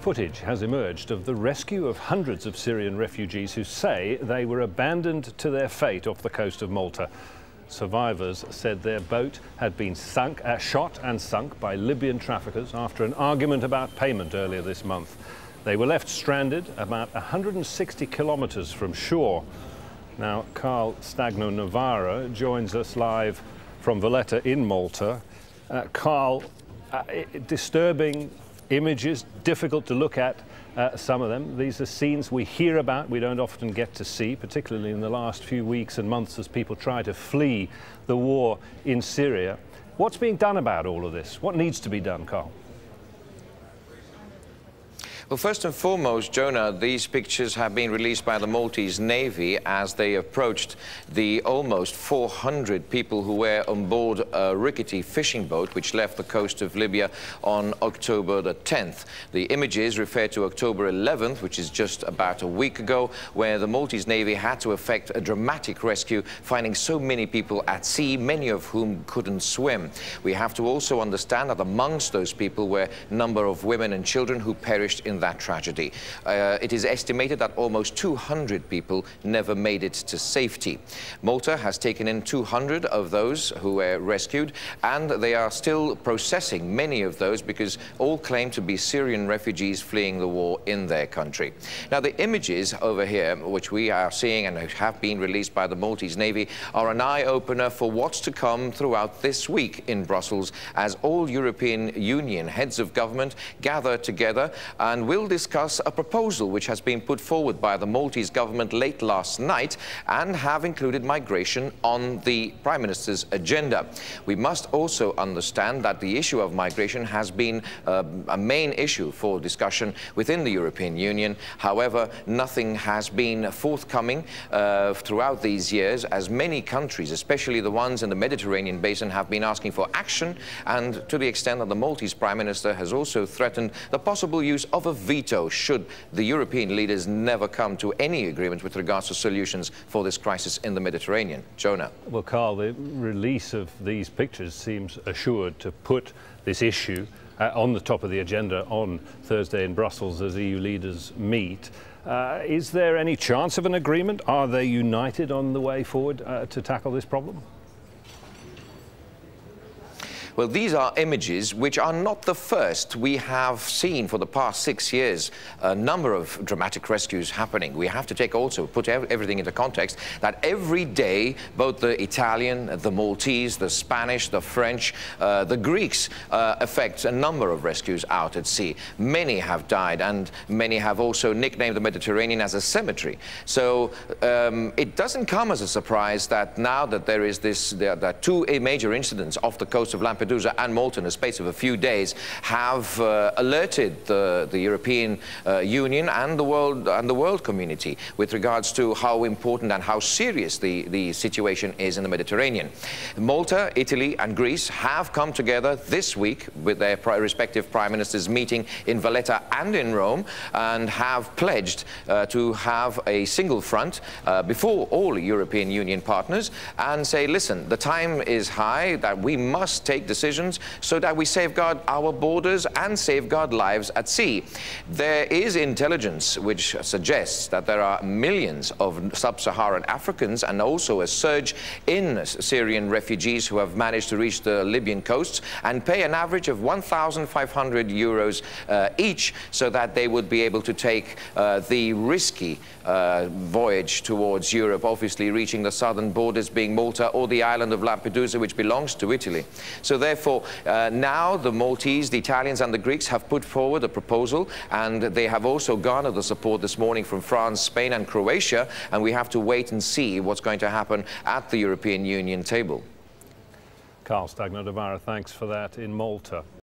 footage has emerged of the rescue of hundreds of Syrian refugees who say they were abandoned to their fate off the coast of Malta. Survivors said their boat had been shot and sunk by Libyan traffickers after an argument about payment earlier this month. They were left stranded about 160 kilometres from shore. Now, Carl Stagno-Navarra joins us live from Valletta in Malta. Carl, disturbing images, difficult to look at, some of them. These are scenes we hear about, we don't often get to see, particularly in the last few weeks and months as people try to flee the war in Syria. What's being done about all of this? What needs to be done, Carl? Well, first and foremost, Jonah, these pictures have been released by the Maltese Navy as they approached the almost 400 people who were on board a rickety fishing boat which left the coast of Libya on October the 10th. The images refer to October 11th, which is just about a week ago, where the Maltese Navy had to effect a dramatic rescue, finding so many people at sea, many of whom couldn't swim. We have to also understand that amongst those people were a number of women and children who perished in that tragedy. It is estimated that almost 200 people never made it to safety. Malta has taken in 200 of those who were rescued, and they are still processing many of those because all claim to be Syrian refugees fleeing the war in their country. Now, the images over here, which we are seeing and have been released by the Maltese Navy, are an eye-opener for what's to come throughout this week in Brussels as all European Union heads of government gather together and will discuss a proposal which has been put forward by the Maltese government late last night and have included migration on the Prime Minister's agenda. We must also understand that the issue of migration has been a main issue for discussion within the European Union. However, nothing has been forthcoming throughout these years, as many countries, especially the ones in the Mediterranean basin, have been asking for action, and to the extent that the Maltese Prime Minister has also threatened the possible use of a veto should the European leaders never come to any agreement with regards to solutions for this crisis in the Mediterranean. Jonah. Well, Carl, the release of these pictures seems assured to put this issue on the top of the agenda on Thursday in Brussels as EU leaders meet. Is there any chance of an agreement? Are they united on the way forward to tackle this problem? Well, these are images which are not the first. We have seen for the past 6 years a number of dramatic rescues happening. We have to put everything into context that every day both the Italian, the Maltese, the Spanish, the French, the Greeks effect a number of rescues out at sea. Many have died, and many have also nicknamed the Mediterranean as a cemetery. So it doesn't come as a surprise that now that there are two major incidents off the coast of Lampedusa and Malta in the space of a few days have alerted the European Union and the world community with regards to how important and how serious the situation is in the Mediterranean. Malta, Italy and Greece have come together this week with their respective prime ministers meeting in Valletta and in Rome, and have pledged to have a single front before all European Union partners and say, listen, the time is high that we must take decisions so that we safeguard our borders and safeguard lives at sea. There is intelligence which suggests that there are millions of sub-Saharan Africans and also a surge in Syrian refugees who have managed to reach the Libyan coasts and pay an average of 1,500 euros each, so that they would be able to take the risky voyage towards Europe, obviously reaching the southern borders being Malta or the island of Lampedusa, which belongs to Italy. So therefore, now the Maltese, the Italians and the Greeks have put forward a proposal, and they have also garnered the support this morning from France, Spain and Croatia, and we have to wait and see what's going to happen at the European Union table. Carl Stagno-Navarra, thanks for that in Malta.